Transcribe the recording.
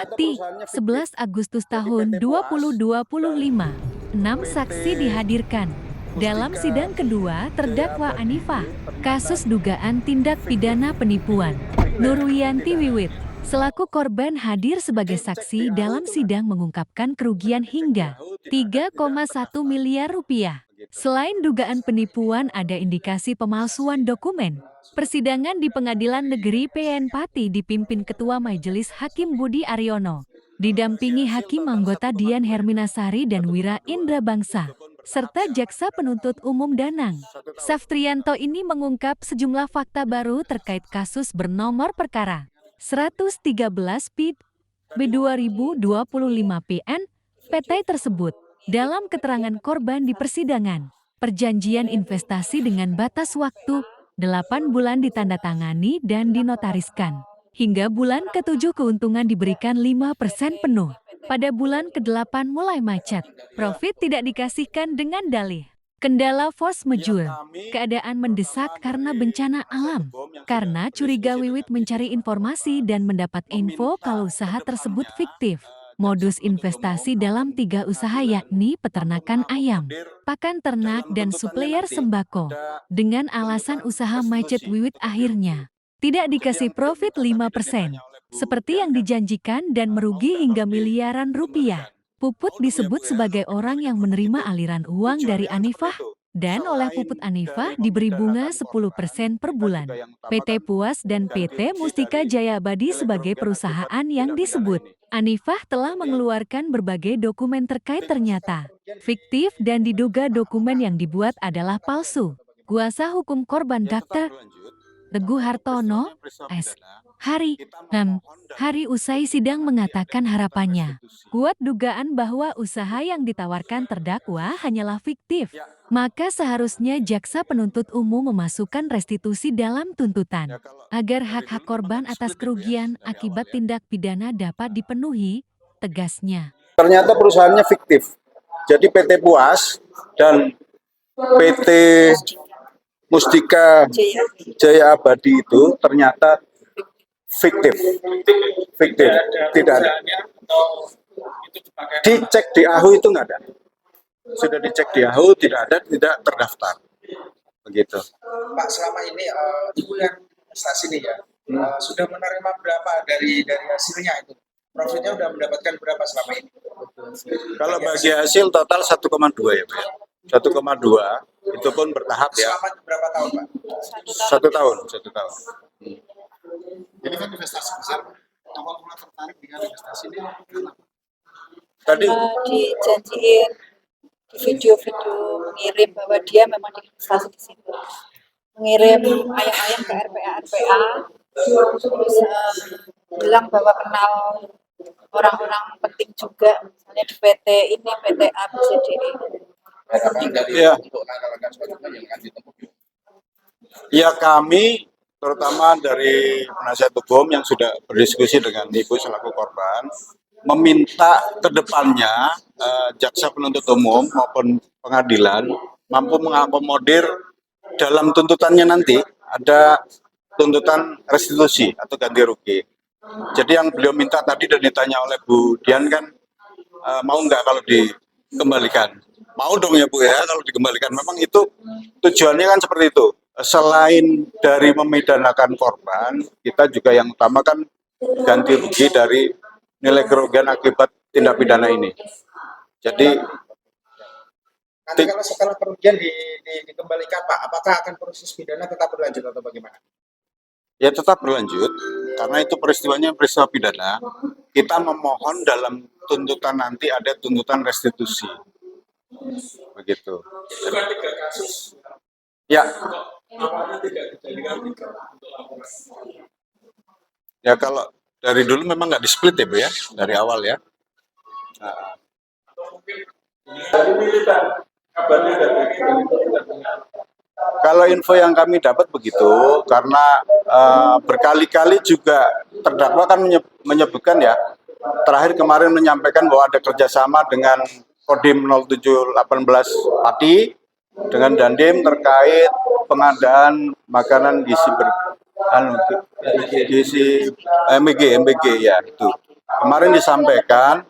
Pati, 11 Agustus tahun 2025. 6 saksi dihadirkan. Dalam sidang kedua, terdakwa Anifah, kasus dugaan tindak pidana penipuan. Nurwiyanti Wiwit, selaku korban hadir sebagai saksi dalam sidang mengungkapkan kerugian hingga 3,1 miliar rupiah. Selain dugaan penipuan, ada indikasi pemalsuan dokumen. Persidangan di Pengadilan Negeri PN Pati dipimpin Ketua Majelis Hakim Budi Aryono, didampingi Hakim anggota Dian Herminasari dan Wira Indra Bangsa, serta Jaksa Penuntut Umum Danang Saftriyanto ini mengungkap sejumlah fakta baru terkait kasus bernomor perkara 113 PID B2025 PN PT tersebut. Dalam keterangan korban di persidangan, perjanjian investasi dengan batas waktu 8 bulan ditandatangani dan dinotariskan. Hingga bulan ke-7 keuntungan diberikan 5% penuh. Pada bulan ke-8 mulai macet. Profit tidak dikasihkan dengan dalih. Kendala force majeure. Keadaan mendesak karena bencana alam. Karena curiga Wiwit mencari informasi dan mendapat info kalau usaha tersebut fiktif. Modus investasi dalam 3 usaha yakni peternakan ayam, pakan ternak, dan supplier sembako. Dengan alasan usaha macet, Wiwit akhirnya tidak dikasih profit 5%, seperti yang dijanjikan, dan merugi hingga miliaran rupiah. Puput disebut sebagai orang yang menerima aliran uang dari Anifah, dan oleh Puput Anifah diberi bunga 10% per bulan. PT Puas dan PT Mustika Jaya Abadi sebagai perusahaan yang disebut. Anifah telah mengeluarkan berbagai dokumen terkait ternyata fiktif dan diduga dokumen yang dibuat adalah palsu. Kuasa hukum korban Dr. Teguh Hartono, S. Hari usai sidang mengatakan harapannya kuat dugaan bahwa usaha yang ditawarkan terdakwa hanyalah fiktif. Maka seharusnya Jaksa Penuntut Umum memasukkan restitusi dalam tuntutan, agar hak-hak korban atas kerugian akibat tindak pidana dapat dipenuhi, tegasnya. Ternyata perusahaannya fiktif. Jadi PT Puas dan PT Mustika Jaya Abadi itu ternyata fiktif. Tidak ada. Dicek di AHU itu nggak ada. Sudah dicek di AHU, tidak ada, tidak terdaftar. Begitu. Pak, selama ini Ibu yang investasi ini ya, sudah menerima berapa dari hasilnya itu? Profitnya sudah mendapatkan berapa selama ini? Kalau bagi hasil total 1,2 ya Pak. 1,2 itu pun bertahap ya. Selama berapa tahun Pak? 1 tahun. Ini kan investasi besar, awal mula tertarik dengan investasi ini kenapa? Tadi dijanjiin di video-video mengirim bahwa dia memang diinvestasi di situ, mengirim ayam-ayam ke RPA, terus bilang bahwa kenal orang-orang penting juga, misalnya di PT ini, PT A, BCDE. Ya, kami terutama dari penasihat hukum yang sudah berdiskusi dengan Ibu selaku korban, meminta ke depannya Jaksa Penuntut Umum maupun pengadilan mampu mengakomodir dalam tuntutannya nanti ada tuntutan restitusi atau ganti rugi. Jadi yang beliau minta tadi dan ditanya oleh Bu Dian kan, mau nggak kalau dikembalikan? Mau dong ya Bu ya kalau dikembalikan. Memang itu tujuannya kan seperti itu. Selain dari memidanakan korban, kita juga yang utama kan ganti rugi dari nilai kerugian akibat tindak pidana ini. Jadi nanti kalau setelah kerugian dikembalikan Pak, apakah akan proses pidana tetap berlanjut atau bagaimana? Ya tetap berlanjut, karena itu peristiwanya peristiwa pidana. Kita memohon dalam tuntutan nanti ada tuntutan restitusi. Begitu. Bukan 3 kasus. Ya. Ya kalau dari dulu memang nggak di-split ya Bu ya, dari awal ya. Kalau info yang kami dapat begitu, karena berkali-kali juga terdakwa kan menyebutkan ya, terakhir kemarin menyampaikan bahwa ada kerjasama dengan Kodim 0718 Pati dengan Dandim terkait pengadaan makanan gizi MBG ya itu. kemarin disampaikan